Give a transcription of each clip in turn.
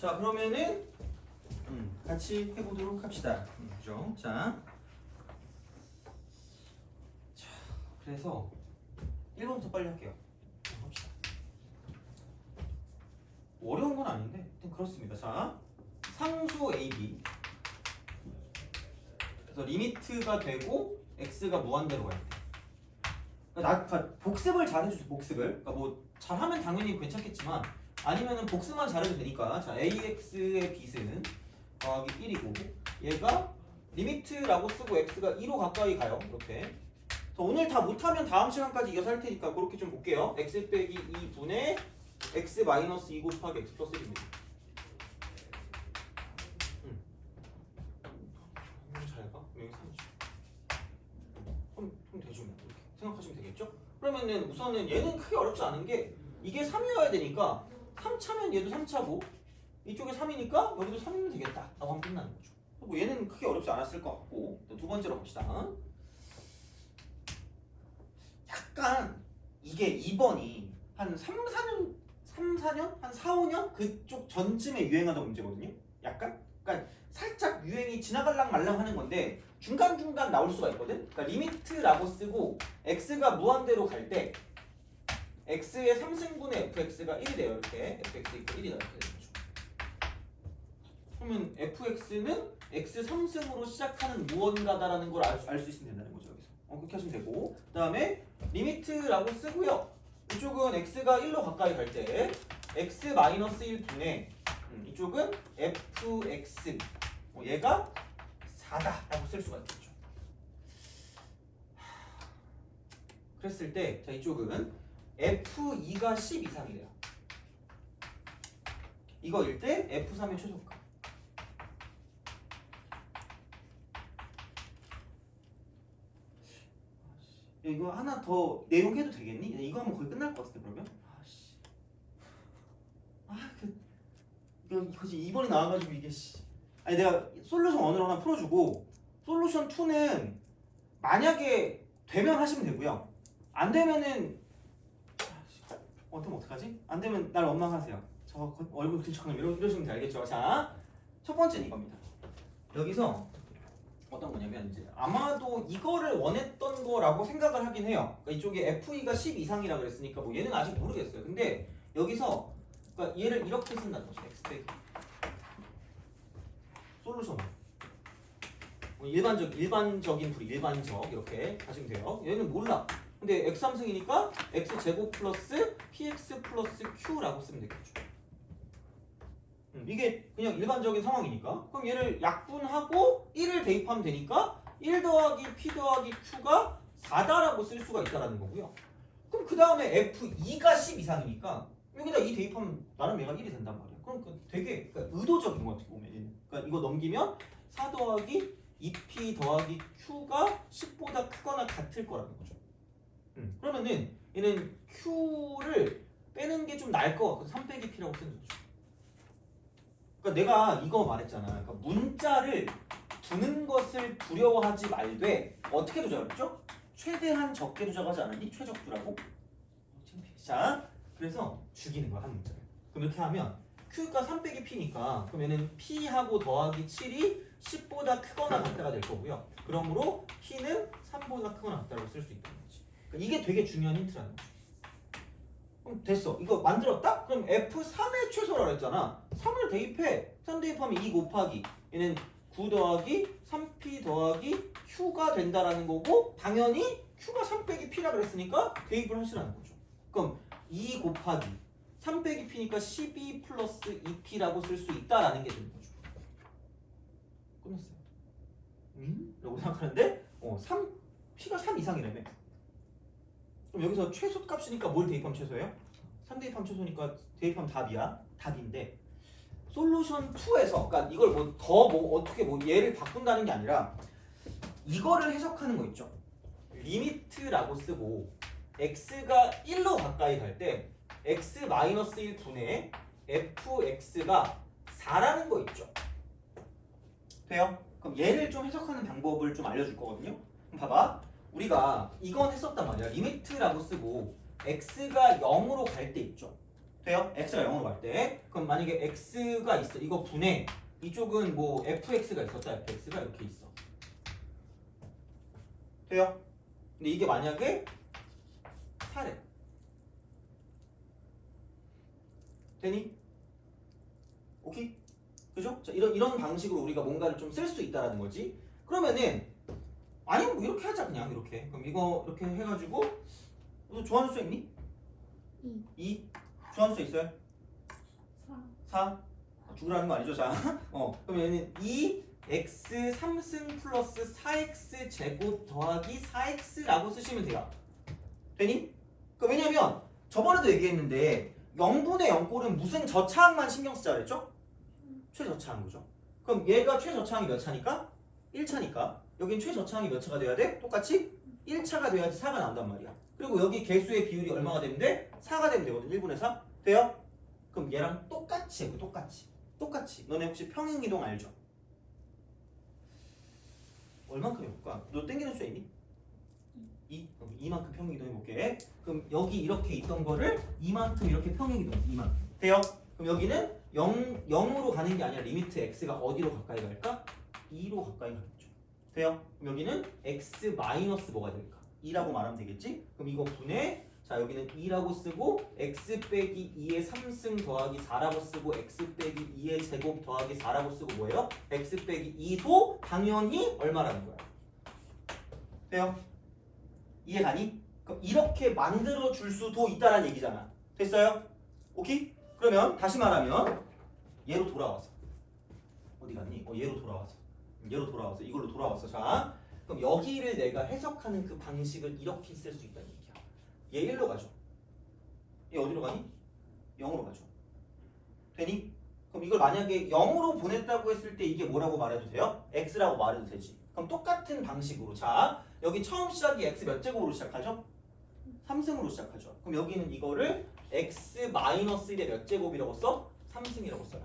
자 그러면은 같이 해보도록 합시다. 그죠? 자 그래서 1번부터 빨리 할게요. 합시다. 어려운 건 아닌데 하여튼 그렇습니다. 자 상수 AB 그래서 리미트가 되고 x가 무한대로 갈 때. 그러니까 복습을 잘해주세요. 복습을. 그러니까 뭐 잘하면 당연히 괜찮겠지만 아니면은 복습만 잘해도 되니까. 자 ax의 빗은 더하기 1이고 얘가 리미트라고 쓰고 x가 2로 가까이 가요. 이렇게. 오늘 다 못하면 다음 시간까지 이어서 할 테니까 그렇게 좀 볼게요. x 빼기 2분의 x 마이너스 2 곱하기 x 플러스 1입니다. 잘 봐. 여기 30. 그럼 되죠. 이렇게 생각하시면 되겠죠? 그러면은 우선은 얘는 크게 어렵지 않은 게 이게 3이어야 되니까 3차면 얘도 3차고 이쪽에 3이니까 여기도 3이면 되겠다 라고 하면 끝나는 거죠. 뭐 얘는 크게 어렵지 않았을 것 같고 또 두 번째로 봅시다. 약간 이게 2번이 한 3, 4년? 한 4, 5년? 그쪽 전쯤에 유행하던 문제거든요. 약간? 그러니까 살짝 유행이 지나갈랑 말랑 하는 건데 중간중간 나올 수가 있거든. 그러니까 리미트라고 쓰고 x가 무한대로 갈 때 x의 3승분의 fx가 1이 돼요. 이렇게 fx 이퀄 1이다 이렇게 되는 거죠. 그러면 fx는 x 3승으로 시작하는 무언가다라는 걸 알 수 있으면 된다는 거죠. 여기서 그렇게 하시면 되고 그 다음에 리미트라고 쓰고요. 이쪽은 x가 1로 가까이 갈 때 x 마이너스 1분의 이쪽은 fx 얘가 4다라고 쓸 수가 있겠죠. 그랬을 때 자 이쪽은 f2가 10 이상이래요. 이거일 때 f3의 최소값. 이거 하나 더 내용 해도 되겠니? 이거 하면 거의 끝날 것 같은데 그러면? 이거지 2번이 나와가지고 이게 아니 내가 솔루션 1을 하나 풀어주고 솔루션 2는 만약에 되면 하시면 되고요. 안 되면은 어떡하지? 안 되면 날 원망하세요. 저 얼굴 그처럼 이러시면 알겠죠? 자, 첫 번째는 이겁니다. 여기서 어떤 거냐면 이제 아마도 이거를 원했던 거라고 생각을 하긴 해요. 그러니까 이쪽에 FE가 10 이상이라 그랬으니까 뭐 얘는 아직 모르겠어요. 근데 여기서 그러니까 얘를 이렇게 쓴다는 거죠. x 빼기 솔루션 일반적인 풀이 일반적 이렇게 하시면 돼요. 얘는 몰라. 근데 x 3승이니까 x 제곱 플러스 px 플러스 q라고 쓰면 되겠죠. 이게 그냥 일반적인 상황이니까 그럼 얘를 약분하고 1을 대입하면 되니까 1 더하기 p 더하기 q가 4다라고 쓸 수가 있다는 거고요. 그럼 그 다음에 f2가 10 이상이니까 여기다 2 대입하면 나름 얘가 1이 된단 말이야. 그럼 되게 의도적인 거 어떻게 보면 그러니까 이거 넘기면 4 더하기 2p 더하기 q가 10보다 크거나 같을 거라는 거죠. 그러면은 얘는 q를 빼는 게 좀 나을 것 같고 3 빼기 p라고 쓰는 거죠. 그러니까 내가 이거 말했잖아. 그러니까 문자를 두는 것을 두려워하지 말되 어떻게 조작했죠? 최대한 적게 조작하지 않았니? 최적두라고? 자, 그래서 죽이는 거야 한 문자를. 그럼 이렇게 하면 q가 3 빼기 p니까 그럼 얘는 p하고 더하기 7이 10보다 크거나 같다가 될 거고요. 그러므로 p는 3보다 크거나 같다고 쓸 수 있다는 거지. 그러니까 이게 되게 중요한 힌트라는 거죠. 그럼 됐어. 이거 만들었다? 그럼 F3의 최소라고 했잖아. 3을 대입해. 3 대입하면 2 곱하기 얘는 9 더하기 3p 더하기 q가 된다라는 거고 당연히 q가 3 빼기 p라 그랬으니까 대입을 하시라는 거죠. 그럼 2 곱하기 3 빼기 p니까 12 플러스 2p라고 쓸 수 있다라는 게 되는 거죠. 끝났어요. 라고 생각하는데 p가 3 이상이라며. 그럼 여기서 최소값이니까 뭘 대입하면 최소예요? 3 대입하면 최소니까 대입하면 답이야. 답인데 솔루션 2에서 그러니까 이걸 어떻게 얘를 바꾼다는 게 아니라 이거를 해석하는 거 있죠. 리미트라고 쓰고 x가 1로 가까이 갈 때 x 마이너스 1분의 fx가 4라는 거 있죠. 돼요? 그럼 얘를 좀 해석하는 방법을 좀 알려줄 거거든요. 그럼 봐봐. 우리가 이건 했었단 말이야. 리미트라고 쓰고 x가 0으로 갈 때 있죠. 돼요? x가 0으로 갈 때. 그럼 만약에 x가 있어. 이거 분해. 이쪽은 뭐 fx가 있었다. fx가 이렇게 있어. 돼요? 근데 이게 만약에 4래. 되니? 오케이? 그죠? 자, 이런 방식으로 우리가 뭔가를 좀 쓸 수 있다라는 거지. 그러면은 아니 뭐 이렇게 하자 그냥 이렇게. 그럼 이거 이렇게 해가지고 너 좋아하는 수 있니? 2. 좋아하는 수 있어요? 4. 죽으라는 거 아니죠? 자, 그럼 얘는 2x 3승 플러스 4x 제곱 더하기 4x라고 쓰시면 돼요. 되니? 왜냐면 저번에도 얘기했는데 0분의 0꼴은 무슨 저차항만 신경 쓰자 그랬죠? 최저차항 거죠. 그럼 얘가 최저차항이 몇 차니까? 1차니까 여긴 최저차항이 몇 차가 돼야 돼? 똑같이 1차가 돼야지 4가 나온단 말이야. 그리고 여기 개수의 비율이 얼마가 되면 돼? 4가 되면 되거든. 1분의 4 돼요? 그럼 얘랑 똑같이 해. 똑같이 너네 혹시 평행이동 알죠? 얼만큼 해볼까? 너 땡기는 수 있니? 2? 그럼 2만큼 평행이동 해볼게. 그럼 여기 이렇게 있던 거를 2만큼 이렇게 평행이동 2만큼 돼요? 그럼 여기는 0으로 가는 게 아니라 리미트 x가 어디로 가까이 갈까? 2로 가까이 가겠죠. 돼요? 그럼 여기는 x 마이너스 뭐가 될까? 2라고 말하면 되겠지? 그럼 이거 분해. 자 여기는 2라고 쓰고 x 빼기 2의 3승 더하기 4라고 쓰고 x 빼기 2의 제곱 더하기 4라고 쓰고 뭐예요? x 빼기 2도 당연히 얼마라는 거야? 돼요? 이해가니? 그럼 이렇게 만들어 줄 수도 있다라는 얘기잖아. 됐어요? 오케이? 그러면 다시 말하면 얘로 돌아와서 어디 갔니? 얘로 돌아와서 이걸로 돌아왔어. 자 그럼 여기를 내가 해석하는 그 방식을 이렇게 쓸 수 있다는 얘기야. 얘 1로 가죠. 얘 어디로 가니? 0으로 가죠. 되니? 그럼 이걸 만약에 0으로 보냈다고 했을 때 이게 뭐라고 말해도 돼요? x라고 말해도 되지. 그럼 똑같은 방식으로 자 여기 처음 시작이 x 몇 제곱으로 시작하죠? 3승으로 시작하죠. 그럼 여기는 이거를 x 마이너스 1의 몇 제곱이라고 써? 3승이라고 써요.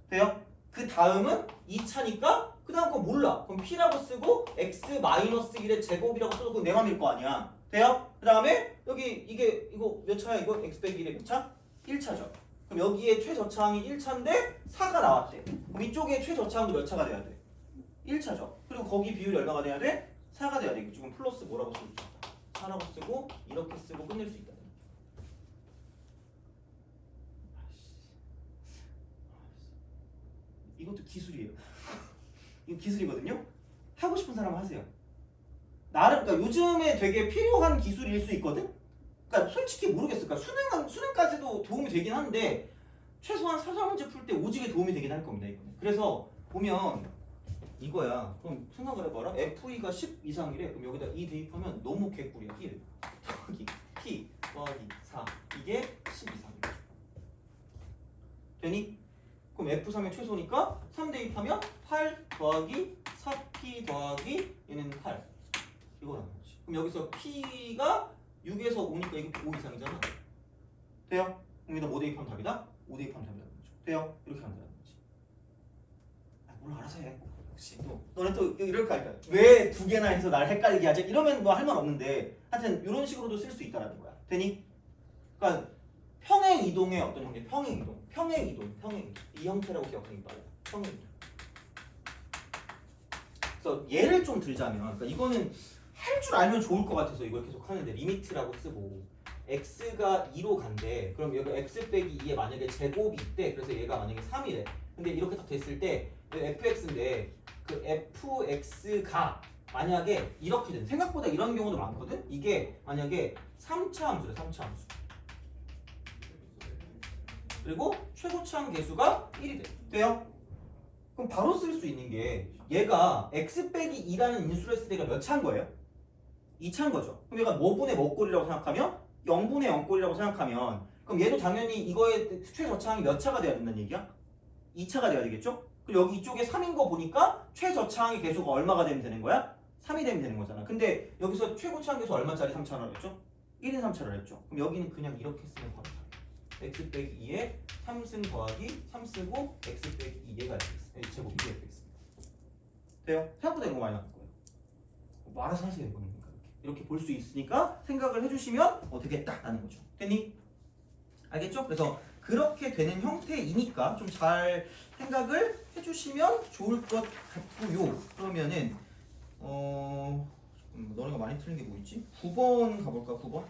돼요? 그 다음은 2차니까 그 다음 거 몰라. 그럼 p라고 쓰고 x 마이너스 1의 제곱이라고 써도 그건 내 맘일 거 아니야. 돼요? 그 다음에 여기 이거 몇 차야 이거? x 빼기 1의 몇 차? 1차죠. 그럼 여기에 최저차항이 1차인데 4가 나왔대. 그럼 이쪽에 최저차항도 몇 차가 돼야 돼? 1차죠. 그리고 거기 비율이 얼마가 돼야 돼? 4가 돼야 돼. 지금 플러스 뭐라고 쓸 수 있다? 4라고 쓰고 이렇게 쓰고 끝낼 수 있다. 이것도 기술이에요. 이거 기술이거든요. 하고 싶은 사람 하세요. 나름 그러니까 요즘에 되게 필요한 기술일 수 있거든. 그러니까 솔직히 모르겠어. 그러니까 수능까지도 도움이 되긴 한데 최소한 사설 문제 풀 때 오지게 도움이 되긴 할 겁니다. 이거는. 그래서 보면 이거야. 그럼 생각을 해봐라. FE가 10 이상이래. 그럼 여기다 2 대입하면 너무 개꿀이야. 1 더하기 P 더하기 4 이게 10 이상이야. 되니? 그럼 F3의 최소니까 3 대입하면 8 더하기 4P 더하기 얘는 8 이거라는 거지. 그럼 여기서 P가 6에서 5니까 이거 5 이상이잖아. 돼요? 그럼 여기다 뭐 대입하면 답이다? 5 대입하면 답이라는 거죠. 돼요? 이렇게 한다는 거지. 뭘 알아서 해. 또 너는 또 이럴 거 아닐까? 왜 두 개나 해서 날 헷갈리게 하지? 이러면 뭐 할 말 없는데 하여튼 이런 식으로도 쓸 수 있다라는 거야. 되니? 그러니까 평행 이동의 어떤 형태? 평행 이동. 이 형태라고 기억하기 바래요. 평행 이동. 그래서 예를 좀 들자면, 그러니까 이거는 할 줄 알면 좋을 것 같아서 이걸 계속 하는데 리미트라고 쓰고 x가 2로 간대. 그럼 여기 x 빼기 2에 만약에 제곱이 있대. 그래서 얘가 만약에 3이래. 근데 이렇게 딱 됐을 때 fx인데 그 fx가 만약에 이렇게 된 생각보다 이런 경우도 많거든. 이게 만약에 3차 함수래. 3차 함수. 그리고 최고차항 개수가 1이 돼. 돼요? 그럼 바로 쓸 수 있는 게 얘가 x 빼기 2라는 인수를 했을 때가 몇 차인 거예요? 2차인 거죠. 그럼 얘가 뭐분의 뭐 꼴이라고 생각하면 0분의 0꼴이라고 생각하면 그럼 얘도 당연히 이거의 최저차항이 몇 차가 돼야 된다는 얘기야? 2차가 돼야 되겠죠? 그리고 여기 이쪽에 3인 거 보니까 최저차항의 개수가 얼마가 되면 되는 거야? 3이 되면 되는 거잖아. 근데 여기서 최고차항 개수 얼마짜리 3차라고 했죠? 1인 3차를 했죠. 그럼 여기는 그냥 이렇게 쓰면 바로 x 빼기 2에 3승 더하기 3 쓰고 x 빼기 2가 제곱 2가 되겠습니다. 돼요? 생각보다 이거 많이 나올 거예요. 뭐 알아서 하세요. 이거는 이렇게 볼 수 있으니까 생각을 해주시면 되겠다라는 거죠. 됐니? 알겠죠? 그래서 그렇게 되는 형태이니까 좀 잘 생각을 해주시면 좋을 것 같고요. 그러면은 너네가 많이 틀린 게 뭐 있지? 9번 가볼까? 9번?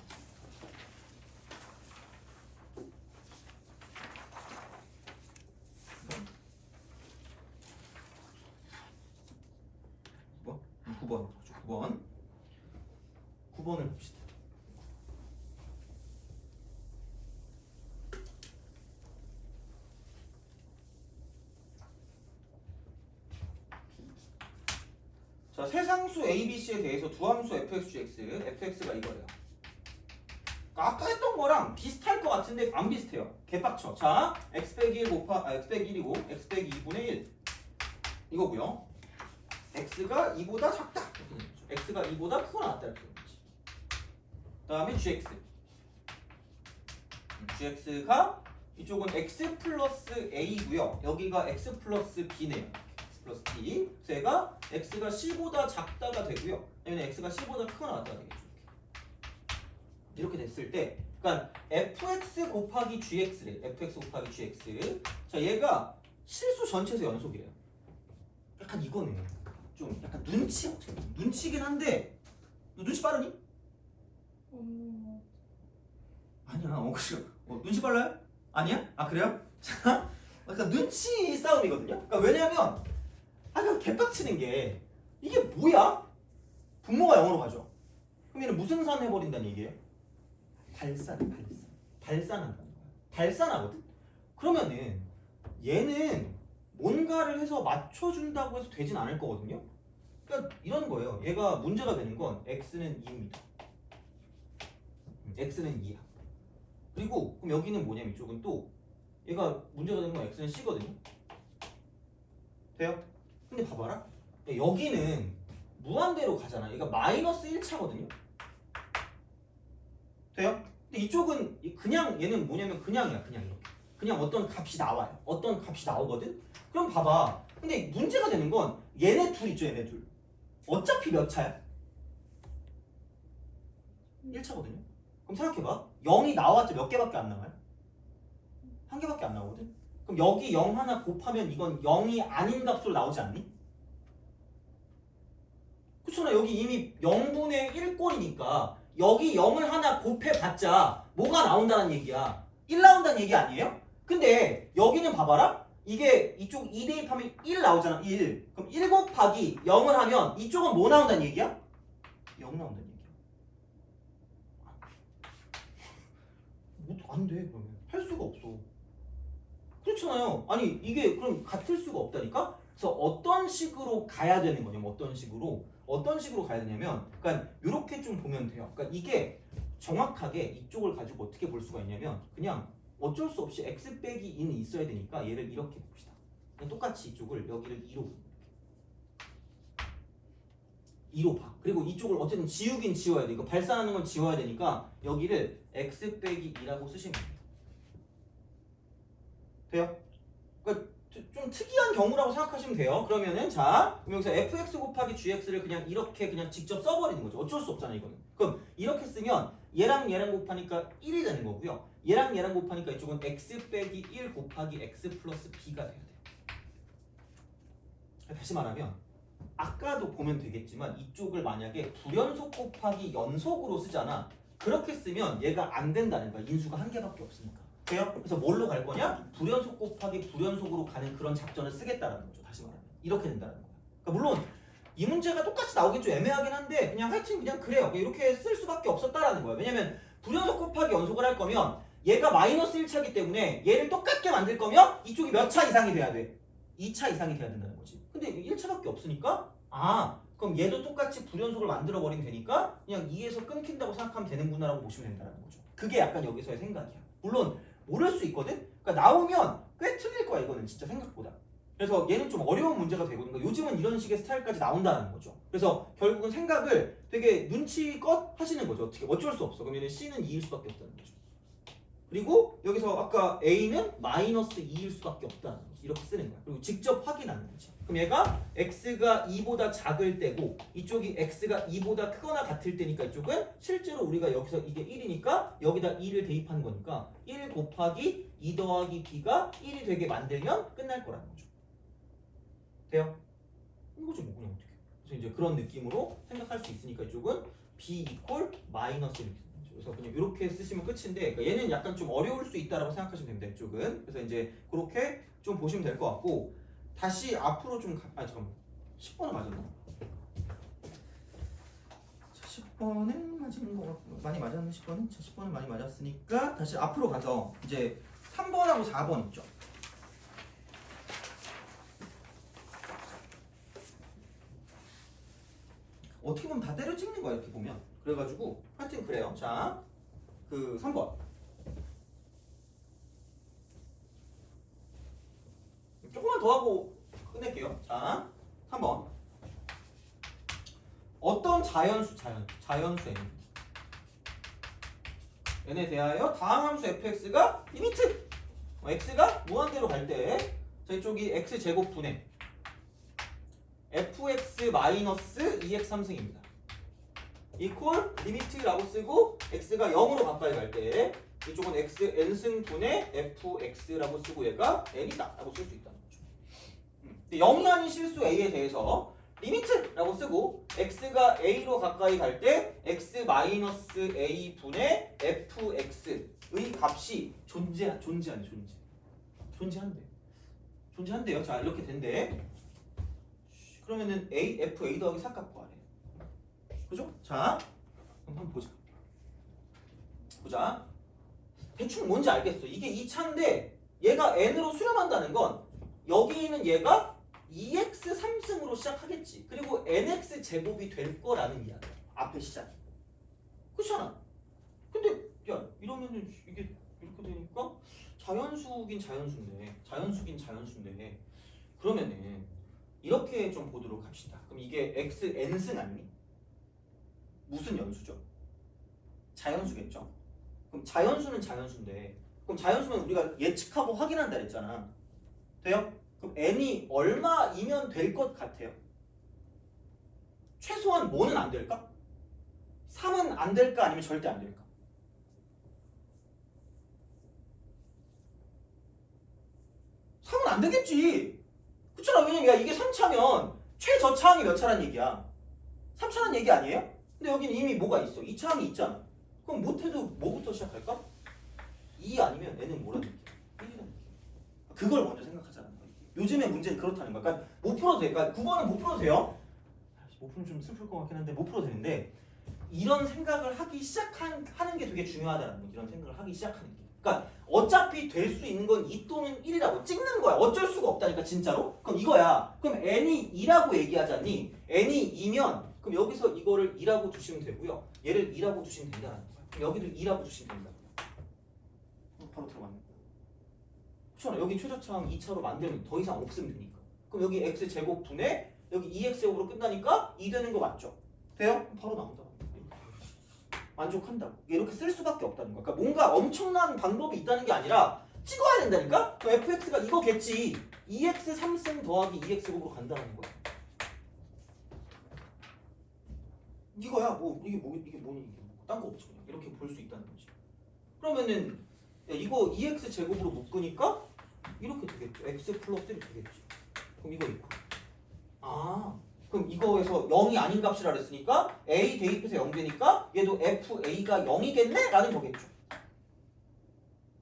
9번을 봅시다. 자, 세상수 ABC에 대해서 두함수 fx, fx가 이거예요. 아까 했던 거랑 비슷할 것 같은데 안 비슷해요. 개빡쳐. 자, x 빼기 1 x 빼기 1이고 x 빼기 2분의 1 이거고요. x가 2보다 작다. x가 2보다 크거나 같다 이렇게 되는 거지. 그다음에 gx. gx가 이쪽은 x 플러스 a고요. 여기가 x 플러스 b네요. x 플러스 b. 제가 x가 c보다 작다가 되고요. 왜냐면 x가 c보다 크거나 같다가 되겠죠. 이렇게 됐을 때, 그러니까 fx 곱하기 gx래. fx 곱하기 gx. 자, 얘가 실수 전체에서 연속이에요. 약간 이거는 좀 약간 눈치긴 한데, 너 눈치 빠르니? 아니야. 눈치 빨라요? 아니야? 아, 그래요? 자, 약간 눈치 싸움이거든요. 그러니까 왜냐면 그냥 개빡치는 게 이게 뭐야? 분모가 0으로 가죠. 그럼 얘는 무슨 산 해버린다는 얘기예요? 발산한다는 거야. 발산하거든? 그러면은 얘는 뭔가를 해서 맞춰준다고 해서 되진 않을 거거든요. 그러니까 이런 거예요. 얘가 문제가 되는 건 x는 2입니다. x는 2야. 그리고 그럼 여기는 뭐냐면 이쪽은 또 얘가 문제가 되는 건 x는 c거든요. 돼요? 근데 봐봐라. 여기는 무한대로 가잖아. 얘가 마이너스 1차거든요. 돼요? 근데 이쪽은 그냥 얘는 뭐냐면 그냥이야. 그냥 이렇게. 그냥 어떤 값이 나와요. 어떤 값이 나오거든? 그럼 봐봐. 근데 문제가 되는 건 얘네 둘 있죠. 얘네 둘. 어차피 몇 차야? 1차거든요. 그럼 생각해봐. 0이 나왔죠. 몇 개밖에 안 나와요? 한 개밖에 안 나오거든? 그럼 여기 0 하나 곱하면 이건 0이 아닌 값으로 나오지 않니? 그렇잖아. 여기 이미 0분의 1꼴이니까 여기 0을 하나 곱해봤자 뭐가 나온다는 얘기야? 1 나온다는 얘기 아니에요? 근데 여기는 봐봐라. 이게 이쪽 2 대입하면 1 나오잖아. 1. 그럼 1 곱하기 0을 하면 이쪽은 뭐 나온다는 얘기야? 0 나온다는 얘기야. 안 돼. 그러면 할 수가 없어. 그렇잖아요. 아니 이게 그럼 같을 수가 없다니까? 그래서 어떤 식으로 가야 되는 거냐면 어떤 식으로 가야 되냐면 그러니까 이렇게 좀 보면 돼요. 그러니까 이게 정확하게 이쪽을 가지고 어떻게 볼 수가 있냐면 그냥 어쩔 수 없이 x 빼기 2는 있어야 되니까 얘를 이렇게 봅시다. 그냥 똑같이 이쪽을 여기를 2로 봐. 그리고 이쪽을 어쨌든 지우긴 지워야 돼. 이거 발산하는 건 지워야 되니까 여기를 x 빼기 2라고 쓰시면 됩니다. 돼요? 그러니까 좀 특이한 경우라고 생각하시면 돼요. 그러면은 자, 그럼 여기서 fx 곱하기 gx를 그냥 이렇게 그냥 직접 써버리는 거죠. 어쩔 수 없잖아 이거는. 그럼 이렇게 쓰면 얘랑 얘랑 곱하니까 1이 되는 거고요. 얘랑 얘랑 곱하니까 이쪽은 x 빼기 1 곱하기 x 플러스 b가 돼야 돼요. 다시 말하면 아까도 보면 되겠지만 이쪽을 만약에 불연속 곱하기 연속으로 쓰잖아. 그렇게 쓰면 얘가 안 된다는 거야. 인수가 한 개밖에 없으니까. 돼요? 그래서 뭘로 갈 거냐? 불연속 곱하기 불연속으로 가는 그런 작전을 쓰겠다라는 거죠. 다시 말하면 이렇게 된다는 거야. 그러니까 물론 이 문제가 똑같이 나오겠죠. 애매하긴 한데 그냥 하여튼 그냥 그래요. 이렇게 쓸 수밖에 없었다라는 거야. 왜냐면 불연속 곱하기 연속을 할 거면 얘가 마이너스 1차이기 때문에 얘를 똑같게 만들 거면 이쪽이 몇 차 이상이 돼야 돼? 2차 이상이 돼야 된다는 거지. 근데 1차밖에 없으니까 그럼 얘도 똑같이 불연속을 만들어 버리면 되니까 그냥 2에서 끊긴다고 생각하면 되는구나라고 보시면 된다는 거죠. 그게 약간 여기서의 생각이야. 물론 모를 수 있거든? 그러니까 나오면 꽤 틀릴 거야 이거는 진짜 생각보다. 그래서 얘는 좀 어려운 문제가 되고 그러니까 요즘은 이런 식의 스타일까지 나온다는 거죠. 그래서 결국은 생각을 되게 눈치껏 하시는 거죠. 어떻게 어쩔 수 없어. 그러면 C는 2일 수밖에 없다는 거죠. 그리고 여기서 아까 a는 마이너스 2일 수밖에 없다는 거지. 이렇게 쓰는 거야. 그리고 직접 확인하는 거지. 그럼 얘가 x가 2보다 작을 때고 이쪽이 x가 2보다 크거나 같을 때니까 이쪽은 실제로 우리가 여기서 이게 1이니까 여기다 2를 대입하는 거니까 1 곱하기 2 더하기 b가 1이 되게 만들면 끝날 거라는 거죠. 돼요? 이거지 뭐 그냥 어떻게. 그래서 이제 그런 느낌으로 생각할 수 있으니까 이쪽은 b 이퀄 마이너스 이렇게. 그래서 그냥 이렇게 쓰시면 끝인데 그러니까 얘는 약간 좀 어려울 수 있다라고 생각하시면 됩니다. 이쪽은. 그래서 이제 그렇게 좀 보시면 될 것 같고 다시 앞으로 좀 잠깐만 10번은 맞았나? 자, 10번은 맞은 거 같고 많이 맞았는 10번은? 자, 10번은 많이 맞았으니까 다시 앞으로 가서 이제 3번하고 4번 있죠. 어떻게 보면 다 때려 찍는 거야 이렇게 보면. 그래가지고 하여튼 그래요. 자, 그 3번 조금만 더 하고 끝낼게요. 자, 3번 어떤 자연수 n에 대하여 다항함수 fx가 리미트 x가 무한대로 갈 때 자, 이쪽이 x제곱분의 fx 마이너스 2x 3승입니다. 이퀄 리미트라고 쓰고 x가 0으로 가까이 갈 때 이쪽은 x n승분의 fx라고 쓰고 얘가 n이다 라고 쓸 수 있다는 거죠. 0이 아닌 실수 a에 대해서 리미트라고 쓰고 x가 a로 가까이 갈 때 x 마이너스 a 분의 fx의 값이 존재한대요. 자, 이렇게 된대. 그러면은 f 더하기 삭값 구하래. 그죠? 자, 그럼 한번 보자. 대충 뭔지 알겠어. 이게 2차인데 얘가 n으로 수렴한다는 건 여기 있는 얘가 2x 3승으로 시작하겠지. 그리고 nx 제곱이 될 거라는 이야기야. 앞에 시작이. 그렇잖아. 근데 야 이러면은 이게 이렇게 되니까 자연수긴 자연수인데 그러면은 이렇게 좀 보도록 합시다. 그럼 이게 x n승 아니니? 무슨 연수죠? 자연수겠죠? 그럼 자연수는 자연수인데 그럼 자연수는 우리가 예측하고 확인한다 했잖아. 돼요? 그럼 n이 얼마이면 될 것 같아요? 최소한 뭐는 안 될까? 3은 안 될까? 아니면 절대 안 될까? 3은 안 되겠지. 그렇잖아. 왜냐면 이게 3차면 최저차항이 몇 차란 얘기야? 3차란 얘기 아니에요? 근데 여기는 이미 뭐가 있어? 2차항이 있잖아. 그럼 못해도 뭐부터 시작할까? 2 아니면 n은 뭐라는 얘기야? 1이라는 얘기야. 그걸 먼저 생각하자는 거야. 요즘의 문제는 그렇다는 거야. 그러니까 못 풀어도 돼. 그러니까 9번은 못 풀어도 돼요. 못 풀면 좀 슬플 것 같긴 한데 못 풀어도 되는데 이런 생각을 하기 시작하는 게 되게 중요하다는 거야. 이런 생각을 하기 시작하는 게. 그러니까 어차피 될 수 있는 건 2 또는 1이라고 찍는 거야. 어쩔 수가 없다니까 진짜로. 그럼 이거야. 그럼 n이 2라고 얘기하자니 n이 2면 그럼 여기서 이거를 2라고 두시면 되고요. 얘를 2라고 두시면 된다는 거야. 그럼 여기도 2라고 두시면 된다. 바로 들어가네. 그렇잖아. 여기 최저차항 2차로 만들면 더 이상 없으면 되니까. 그럼 여기 x제곱 분의 여기 2x제곱으로 끝나니까 2 되는 거 맞죠? 돼요? 바로 나온다. 만족한다고. 이렇게 쓸 수밖에 없다는 거야. 그러니까 뭔가 엄청난 방법이 있다는 게 아니라 찍어야 된다니까? 그럼 fx가 이거겠지. 2x 3승 더하기 2x제곱으로 간다는 거야. 이거야. 이게 뭐니 이게 딴 거 없지 그냥. 이렇게 볼 수 있다는 거지. 그러면은 야, 이거 2x 제곱으로 묶으니까 이렇게 되겠죠. x 플러스 1이 되겠지. 그럼 이거 있고. 그럼 이거에서 0이 아닌 값이라 그랬으니까 a 대입해서 0 되니까 얘도 fa가 0이겠네? 라는 거겠죠.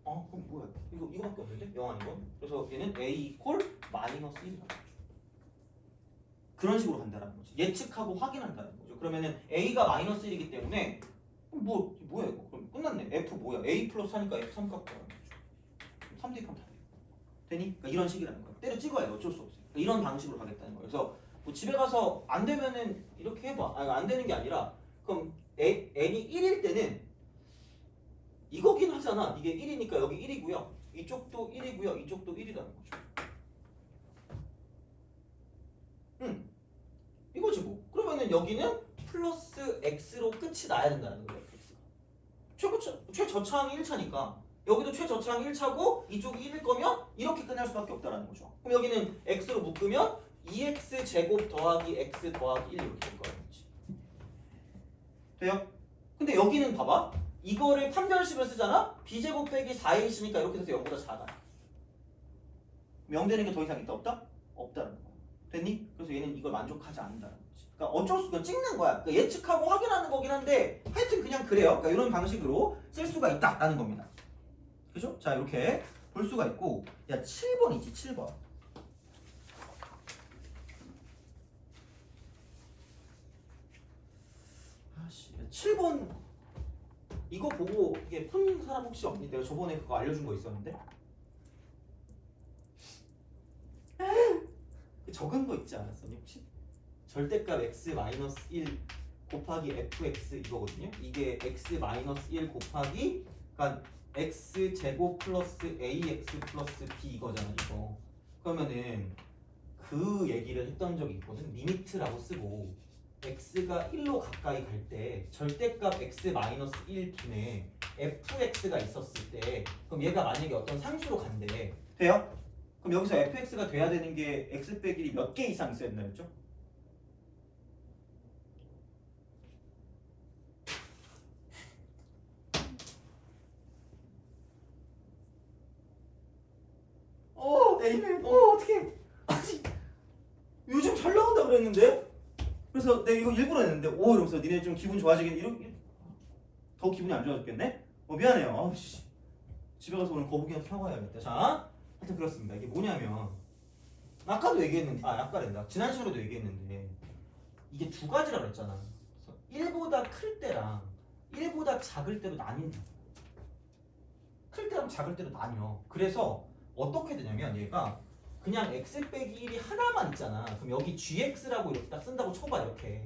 그럼 뭐야? 이거밖에 없는데? 0 아닌 건? 그래서 얘는 a 이퀄 마이너스 1이라는 거죠. 그런 식으로 간다는 거지. 예측하고 확인한다는 거죠. 그러면은 a가 마이너스 1이기 때문에 뭐야 이거? 그럼 끝났네. f 뭐야? a 플러스 하니까 f 3 값 구하는 거죠. 3 대입하면 다 돼. 되니? 그러니까 이런 식이라는 거야. 때려 찍어야 돼. 어쩔 수 없어요. 그러니까 이런 방식으로 가겠다는 거예요. 그래서 뭐 집에 가서 안 되면은 이렇게 해봐. 안 되는 게 아니라 그럼 n이 1일 때는 이거긴 하잖아. 이게 1이니까 여기 1이고요. 이쪽도 1이고요. 이쪽도 1이라는 거죠. 이거지 뭐. 그러면은 여기는 플러스 x로 끝이 나야 된다는 거예요. 최저차항이 1차니까 여기도 최저차항 1차고 이쪽이 1일 거면 이렇게 끝날 수밖에 없다라는 거죠. 그럼 여기는 x로 묶으면 2x 제곱 더하기 x 더하기 1 이렇게 될 거라는 거지. 돼요? 근데 여기는 봐봐. 이거를 판별식을 쓰잖아? b제곱 빼기 4ac니까 이렇게 돼서 0보다 작아. 0 되는 게 더 이상 있다 없다? 없다는 거야. 됐니? 그래서 얘는 이걸 만족하지 않는다는 거지. 그러니까 어쩔 수 없이 찍는 거야. 그러니까 예측하고 확인하는 거긴 한데 하여튼 그냥 그래요. 그러니까 이런 방식으로 쓸 수가 있다라는 겁니다. 그죠? 자 이렇게 볼 수가 있고 야 7번이지 7번. 아씨 7번 이거 보고 이게 푼 사람 혹시 없니? 내가 저번에 그거 알려준 거 있었는데 적은 거 있지 않았었니 혹시? 절대값 x 마이너스 1 곱하기 fx 이거거든요. 이게 x 마이너스 1 곱하기 그러니까 x 제곱 플러스 ax 플러스 b 이거잖아 이거. 그러면은 그 얘기를 했던 적이 있거든. 리미트라고 쓰고 x가 1로 가까이 갈 때 절대값 x 마이너스 1분의 fx가 있었을 때 그럼 얘가 만약에 어떤 상수로 간대. 돼요? 그럼 여기서 fx가 돼야 되는 게 x 빼기 1이 몇 개 이상 있어야 된다 했죠? A는 어떡해. 아니 요즘 잘 나온다 그랬는데 그래서 내가 이거 일부러 했는데 이러면서 니네 좀 기분 좋아지겠네 이렇게 더 기분이 안 좋아졌겠네? 미안해요. 집에 가서 오늘 거북이한테 사과해야겠다. 자 하여튼 그렇습니다. 이게 뭐냐면 아까도 얘기했는데 아까랜다 지난 시간에도 얘기했는데 이게 두 가지라고 했잖아. 그래서 1보다 클 때랑 1보다 작을 때로 나뉜다. 클 때랑 작을 때로 나뉘어. 그래서 어떻게 되냐면 얘가 그냥 x 빼기 1이 하나만 있잖아. 그럼 여기 gx라고 이렇게 딱 쓴다고 쳐봐 이렇게.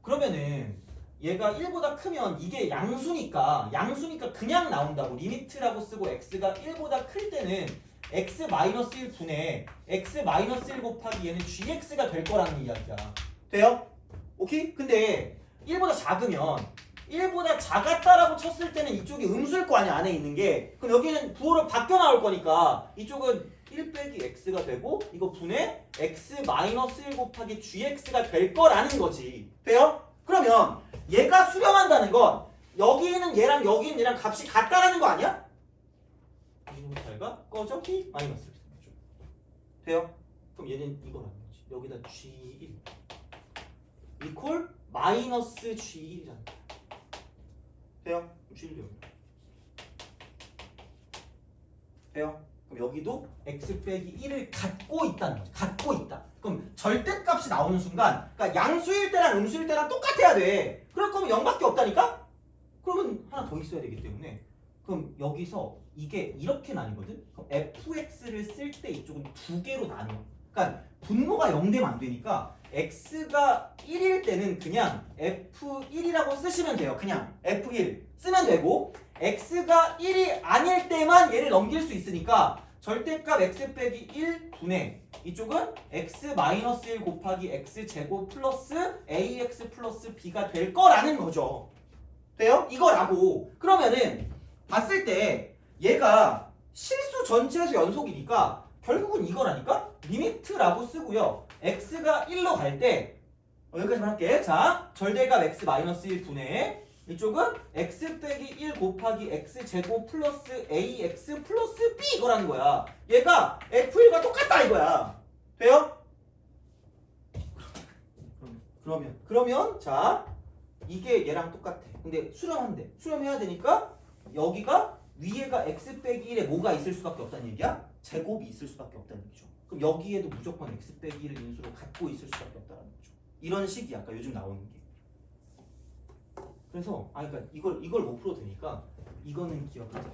그러면은 얘가 1보다 크면 이게 양수니까 그냥 나온다고. 리미트라고 쓰고 x가 1보다 클 때는 x 마이너스 1 분의 x 마이너스 1 곱하기 얘는 gx가 될 거라는 이야기야. 돼요? 오케이? 근데 1보다 작으면 1보다 작았다라고 쳤을 때는 이쪽이 음수일 거 아니야 안에 있는 게. 그럼 여기는 부호로 바뀌어 나올 거니까 이쪽은 1 빼기 x가 되고 이거 분의 x 마이너스 1 곱하기 gx가 될 거라는 거지. 돼요? 그러면 얘가 수렴한다는 건 여기는 얘랑 여기는 얘랑 값이 같다라는 거 아니야? 잘가 꺼져 마이너스 돼요? 그럼 얘는 이거라는 거지. 여기다 g1 이퀄 마이너스 g1이라는 거야. 돼요? g1 돼요? 그럼 여기도 x 빼기 1을 갖고 있다는 거지. 갖고 있다. 그럼 절대값이 나오는 순간 그러니까 양수일 때랑 음수일 때랑 똑같아야 돼. 그럴 거면 0밖에 없다니까? 그러면 하나 더 있어야 되기 때문에 그럼 여기서 이게 이렇게 나뉘거든? 그럼 fx를 쓸 때 이쪽은 두 개로 나뉘어. 그러니까 분모가 0 되면 안 되니까 x가 1일 때는 그냥 f1이라고 쓰시면 돼요. 그냥 f1 쓰면 되고 x가 1이 아닐 때만 얘를 넘길 수 있으니까 절대값 x 빼기 1 분의 이쪽은 x 마이너스 1 곱하기 x 제곱 플러스 ax 플러스 b가 될 거라는 거죠. 돼요? 이거라고. 그러면은 봤을 때 얘가 실수 전체에서 연속이니까 결국은 이거라니까? 리미트라고 쓰고요. x가 1로 갈 때 여기까지만 할게. 자, 절대값 x 마이너스 1 분의 이쪽은 x 빼기 1 곱하기 x 제곱 플러스 ax 플러스 b 이거라는 거야. 얘가 f1과 똑같다 이거야. 돼요? 그러면 자 이게 얘랑 똑같아. 근데 수렴한대. 수렴해야 되니까 여기가 위에가 x 빼기 1에 뭐가 있을 수밖에 없다는 얘기야? 제곱이 있을 수밖에 없다는 얘기죠. 그럼 여기에도 무조건 x 빼기 1을 인수로 갖고 있을 수밖에 없다는 거죠. 이런 식이 아까 요즘 나오는 게. 그래서 그러니까 이걸 못 풀어도 되니까 이거는 기억하자.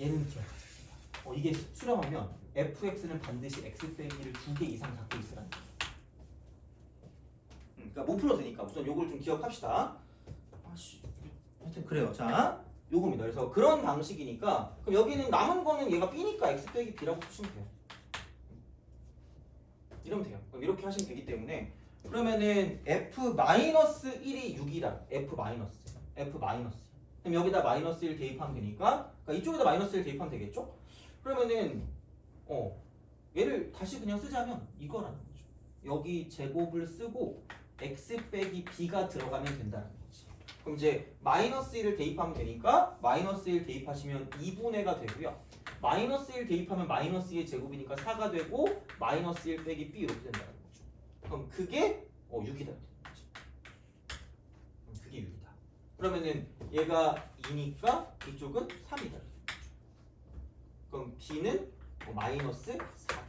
얘는 기억하자. 이게 수렴하면 fx는 반드시 x 빼기 1을 2개 이상 갖고 있으라는 거야. 그러니까 못 풀어도 되니까 우선 요걸 좀 기억합시다. 하여튼 그래요. 자, 요겁니다. 그래서 그런 방식이니까 그럼 여기는 남은 거는 얘가 b니까 x 빼기 b라고 쓰시면 돼요. 이러면 돼요. 그럼 이렇게 하시면 되기 때문에 그러면은 f-1이 6이라 f 마이너스 그럼 여기다 마이너스 1 대입하면 되니까 그러니까 이쪽에다 마이너스 1 대입하면 되겠죠? 그러면은 얘를 다시 그냥 쓰자면 이거라는 거죠. 여기 제곱을 쓰고 x 빼기 b가 들어가면 된다는 거지. 그럼 이제 마이너스 1을 대입하면 되니까 마이너스 1 대입하시면 2분의가 되고요. 마이너스 1 대입하면 마이너스 2의 제곱이니까 4가 되고 마이너스 1 빼기 b 이렇게 된다는 거죠. 그럼 그게 6이다. 그게 6이다. 그러면은 얘가 2니까 이쪽은 3이다. 그럼 b는 마이너스 4.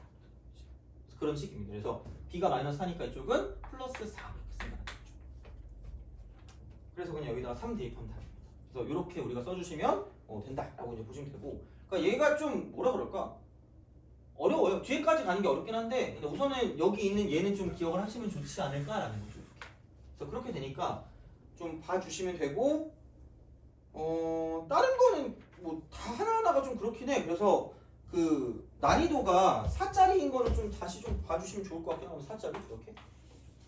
그런 식입니다. 그래서 b가 마이너스 4니까 이쪽은 플러스 4 이렇게 생각하는 거죠. 그래서 그냥 여기다가 3 대입하면 답입니다. 그래서 이렇게 우리가 써주시면 된다라고 이제 보시면 되고. 그러니까 얘가 좀 뭐라 그럴까? 어려워요. 뒤에까지 가는 게 어렵긴 한데 우선은 여기 있는 얘는 좀 기억을 하시면 좋지 않을까라는 거죠. 이렇게. 그래서 그렇게 되니까 좀 봐주시면 되고 다른 거는 뭐 다 하나하나가 좀 그렇긴 해. 그래서 그 난이도가 4짜리인 거는 좀 다시 좀 봐주시면 좋을 것 같긴 하고 4짜리 이렇게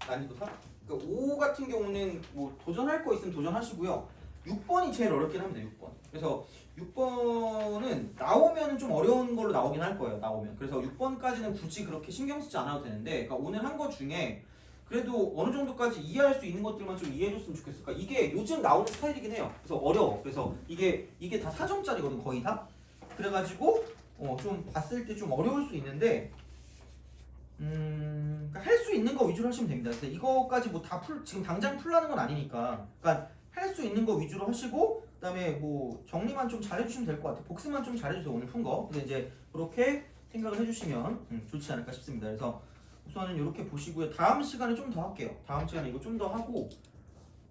난이도 4. 그러니까 5 같은 경우는 뭐 도전할 거 있으면 도전하시고요. 6번이 제일 어렵긴 합니다. 6번. 그래서 6번은 나오면은 좀 어려운 걸로 나오긴 할 거예요. 나오면. 그래서 6번까지는 굳이 그렇게 신경 쓰지 않아도 되는데, 그러니까 오늘 한 거 중에 그래도 어느 정도까지 이해할 수 있는 것들만 좀 이해해줬으면 좋겠어. 그러니까 이게 요즘 나오는 스타일이긴 해요. 그래서 어려워. 그래서 이게 다 4점짜리거든 거의 다. 그래가지고 좀 봤을 때 좀 어려울 수 있는데, 그러니까 할 수 있는 거 위주로 하시면 됩니다. 근데 이거까지 뭐 다 지금 당장 풀라는 건 아니니까. 그러니까 할 수 있는 거 위주로 하시고, 그다음에 뭐 정리만 좀 잘해주시면 될 것 같아요. 복습만 좀 잘해주세요. 오늘 푼 거. 근데 이제 그렇게 생각을 해주시면 좋지 않을까 싶습니다. 그래서 우선은 이렇게 보시고요. 다음 시간에 좀 더 할게요. 다음 시간에 이거 좀 더 하고,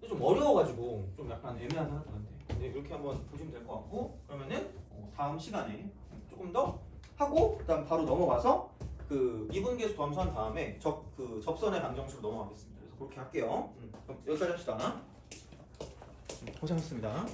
좀 어려워가지고 좀 약간 애매하긴 하던데. 근데 이렇게 한번 보시면 될 것 같고, 그러면은 다음 시간에 조금 더 하고, 그다음 바로 넘어가서 그 미분계수 함수한 다음에 접선의 방정식으로 넘어가겠습니다. 그래서 그렇게 할게요. 그럼 여기까지 합시다. 고생하셨습니다.